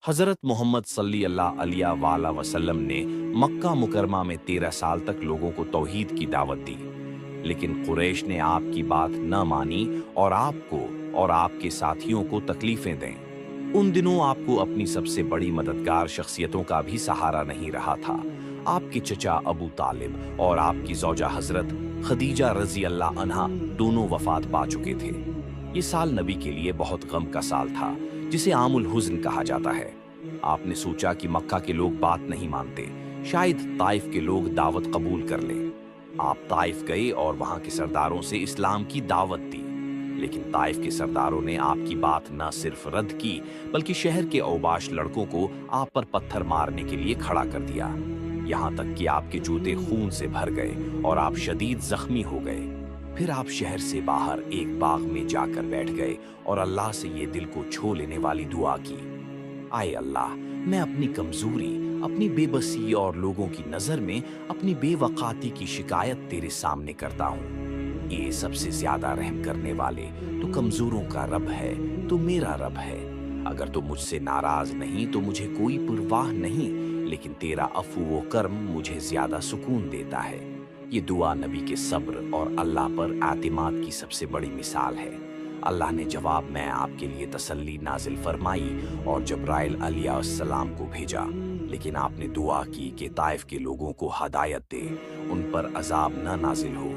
हज़रत मोहम्मद सल्लल्लाहु अलैहि वसल्लम ने मक्का मुकरमा में 13 साल तक लोगों को तौहीद की दावत दी, लेकिन कुरैश ने आपकी बात न मानी और आपको और आपके साथियों को तकलीफें दें। उन दिनों आपको अपनी सबसे बड़ी मददगार शख्सियतों का भी सहारा नहीं रहा था। आपके चचा अबू तालिब और आपकी ज़ौजा हज़रत खदीजा रज़ी अल्लाह अन्हा दोनों वफ़ात पा चुके थे। ये साल नबी के लिए बहुत गम का साल था, जिसे आमुल हुज़्न कहा जाता है। आपने सोचा कि मक्का के लोग बात नहीं मानते, शायद ताइफ के लोग दावत कबूल कर लें। आप ताइफ गए और वहां के सरदारों से इस्लाम की दावत दी, लेकिन ताइफ के सरदारों ने आपकी बात न सिर्फ रद्द की, बल्कि शहर के औबाश लड़कों को आप पर पत्थर मारने के लिए खड़ा कर दिया। यहाँ तक कि आपके जूते खून से भर गए और आप शदीद जख्मी हो गए। फिर आप शहर से बाहर एक बाग में जाकर बैठ गए और अल्लाह से ये दिल को छू लेने वाली दुआ की, आए अल्लाह, मैं अपनी कमजोरी, अपनी बेबसी और लोगों की नजर में अपनी बेवकाती की शिकायत तेरे सामने करता हूँ। ये सबसे ज्यादा रहम करने वाले तो कमजोरों का रब है, तो मेरा रब है। अगर तो मुझसे नाराज नहीं तो मुझे कोई परवाह नहीं, लेकिन तेरा अफू व कर्म मुझे ज्यादा सुकून देता है। ये दुआ नबी के सब्र और अल्लाह पर आतिमाद की सबसे बड़ी मिसाल है। अल्लाह ने जवाब में आपके लिए तसल्ली नाजिल फरमाई और जब्राइल अलैहिस्सलाम को भेजा, लेकिन आपने दुआ की कि ताइफ के लोगों को हदायत दे, उन पर अजाब न नाजिल हो।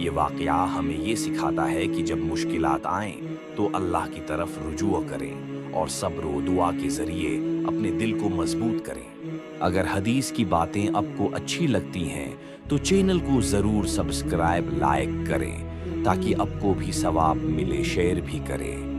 ये वाक़या हमें ये सिखाता है कि जब मुश्किलात आएं तो अल्लाह की तरफ रुजू करें और सब्र व दुआ के जरिए अपने दिल को मजबूत करें। अगर हदीस की बातें आपको अच्छी लगती हैं तो चैनल को ज़रूर सब्सक्राइब लाइक करें ताकि आपको भी सवाब मिले, शेयर भी करें।